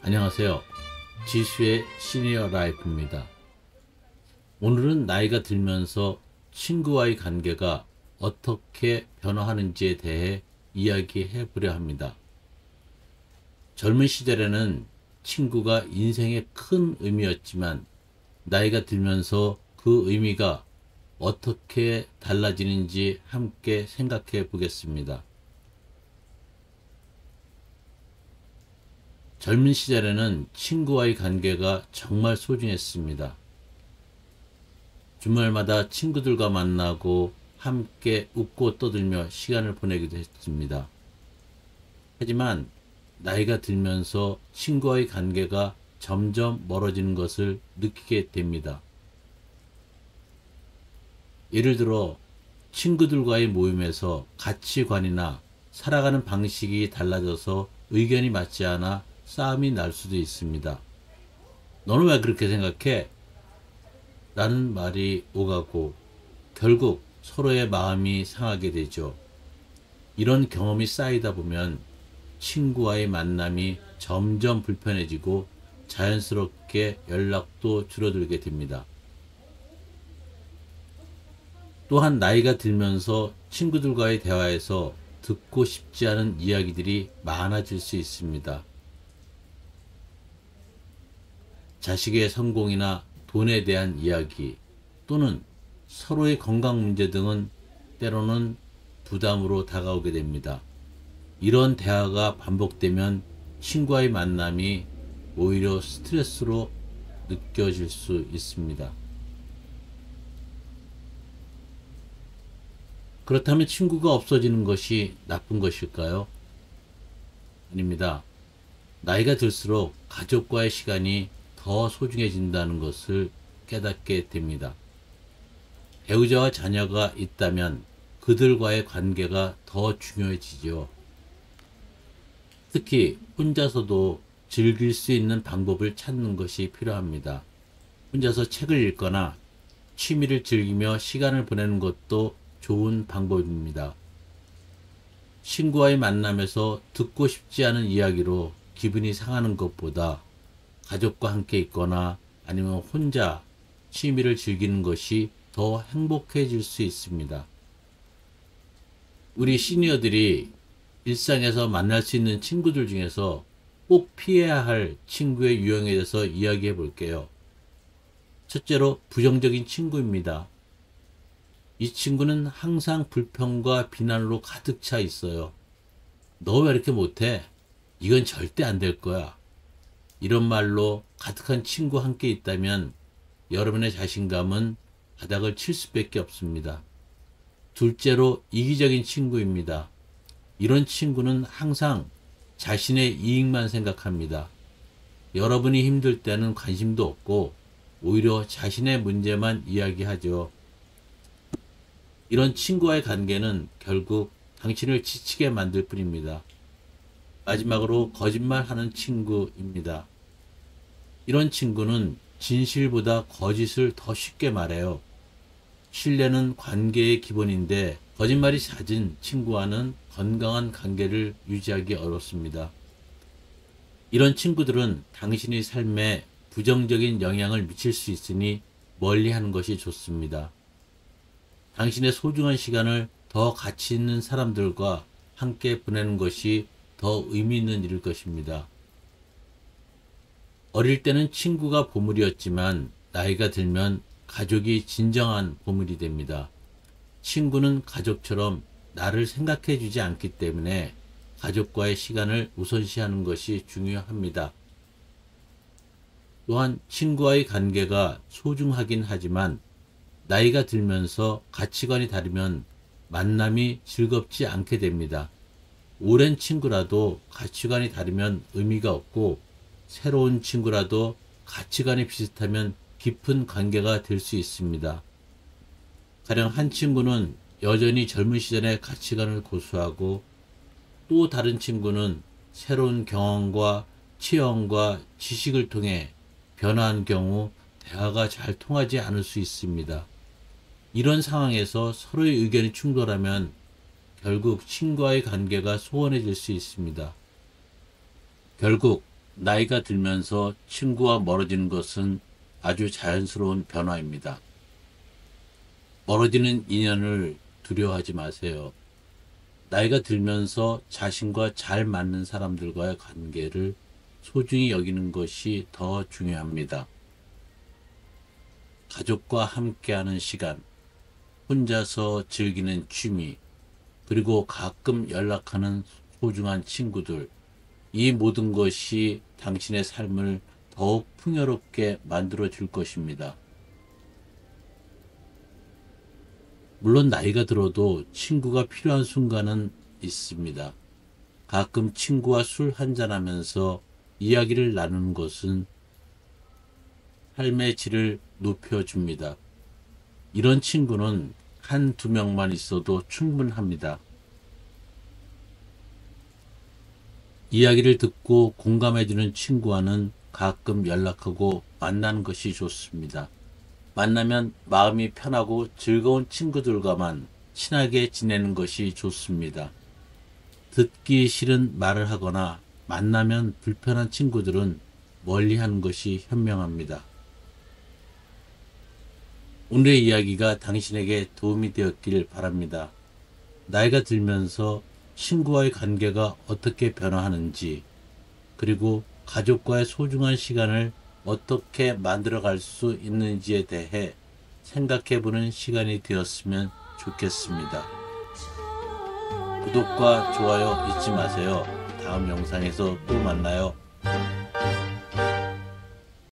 안녕하세요. 지수의 시니어 라이프입니다. 오늘은 나이가 들면서 친구와의 관계가 어떻게 변화하는지에 대해 이야기해 보려 합니다. 젊은 시절에는 친구가 인생의 큰 의미였지만 나이가 들면서 그 의미가 어떻게 달라지는지 함께 생각해 보겠습니다. 젊은 시절에는 친구와의 관계가 정말 소중했습니다. 주말마다 친구들과 만나고 함께 웃고 떠들며 시간을 보내기도 했습니다. 하지만 나이가 들면서 친구와의 관계가 점점 멀어지는 것을 느끼게 됩니다. 예를 들어 친구들과의 모임에서 가치관이나 살아가는 방식이 달라져서 의견이 맞지 않아 싸움이 날 수도 있습니다. 너는 왜 그렇게 생각해? 라는 말이 오가고 결국 서로의 마음이 상하게 되죠. 이런 경험이 쌓이다 보면 친구와의 만남이 점점 불편해지고 자연스럽게 연락도 줄어들게 됩니다. 또한 나이가 들면서 친구들과의 대화에서 듣고 싶지 않은 이야기들이 많아질 수 있습니다. 자식의 성공이나 돈에 대한 이야기 또는 서로의 건강 문제 등은 때로는 부담으로 다가오게 됩니다. 이런 대화가 반복되면 친구와의 만남이 오히려 스트레스로 느껴질 수 있습니다. 그렇다면 친구가 없어지는 것이 나쁜 것일까요? 아닙니다. 나이가 들수록 가족과의 시간이 더 소중해진다는 것을 깨닫게 됩니다. 배우자와 자녀가 있다면 그들과의 관계가 더 중요해지죠. 특히 혼자서도 즐길 수 있는 방법을 찾는 것이 필요합니다. 혼자서 책을 읽거나 취미를 즐기며 시간을 보내는 것도 좋은 방법입니다. 친구와의 만남에서 듣고 싶지 않은 이야기로 기분이 상하는 것보다 가족과 함께 있거나 아니면 혼자 취미를 즐기는 것이 더 행복해질 수 있습니다. 우리 시니어들이 일상에서 만날 수 있는 친구들 중에서 꼭 피해야 할 친구의 유형에 대해서 이야기해 볼게요. 첫째로 부정적인 친구입니다. 이 친구는 항상 불평과 비난으로 가득 차 있어요. 너 왜 이렇게 못해? 이건 절대 안 될 거야. 이런 말로 가득한 친구와 함께 있다면 여러분의 자신감은 바닥을 칠 수밖에 없습니다. 둘째로 이기적인 친구입니다. 이런 친구는 항상 자신의 이익만 생각합니다. 여러분이 힘들 때는 관심도 없고 오히려 자신의 문제만 이야기하죠. 이런 친구와의 관계는 결국 당신을 지치게 만들 뿐입니다. 마지막으로 거짓말하는 친구입니다. 이런 친구는 진실보다 거짓을 더 쉽게 말해요. 신뢰는 관계의 기본인데 거짓말이 잦은 친구와는 건강한 관계를 유지하기 어렵습니다. 이런 친구들은 당신의 삶에 부정적인 영향을 미칠 수 있으니 멀리하는 것이 좋습니다. 당신의 소중한 시간을 더 가치 있는 사람들과 함께 보내는 것이 더 의미 있는 일일 것입니다. 어릴 때는 친구가 보물이었지만 나이가 들면 가족이 진정한 보물이 됩니다. 친구는 가족처럼 나를 생각해 주지 않기 때문에 가족과의 시간을 우선시하는 것이 중요합니다. 또한 친구와의 관계가 소중하긴 하지만 나이가 들면서 가치관이 다르면 만남이 즐겁지 않게 됩니다. 오랜 친구라도 가치관이 다르면 의미가 없고 새로운 친구라도 가치관이 비슷하면 깊은 관계가 될 수 있습니다. 가령 한 친구는 여전히 젊은 시절의 가치관을 고수하고 또 다른 친구는 새로운 경험과 체험과 지식을 통해 변화한 경우 대화가 잘 통하지 않을 수 있습니다. 이런 상황에서 서로의 의견이 충돌하면 결국 친구와의 관계가 소원해질 수 있습니다. 결국 나이가 들면서 친구와 멀어지는 것은 아주 자연스러운 변화입니다. 멀어지는 인연을 두려워하지 마세요. 나이가 들면서 자신과 잘 맞는 사람들과의 관계를 소중히 여기는 것이 더 중요합니다. 가족과 함께하는 시간, 혼자서 즐기는 취미, 그리고 가끔 연락하는 소중한 친구들, 이 모든 것이 당신의 삶을 더욱 풍요롭게 만들어 줄 것입니다. 물론 나이가 들어도 친구가 필요한 순간은 있습니다. 가끔 친구와 술 한잔하면서 이야기를 나누는 것은 삶의 질을 높여줍니다. 이런 친구는 한두 명만 있어도 충분합니다. 이야기를 듣고 공감해주는 친구와는 가끔 연락하고 만나는 것이 좋습니다. 만나면 마음이 편하고 즐거운 친구들과만 친하게 지내는 것이 좋습니다. 듣기 싫은 말을 하거나 만나면 불편한 친구들은 멀리하는 것이 현명합니다. 오늘의 이야기가 당신에게 도움이 되었길 바랍니다. 나이가 들면서 친구와의 관계가 어떻게 변화하는지, 그리고 가족과의 소중한 시간을 어떻게 만들어갈 수 있는지에 대해 생각해보는 시간이 되었으면 좋겠습니다. 구독과 좋아요 잊지 마세요. 다음 영상에서 또 만나요.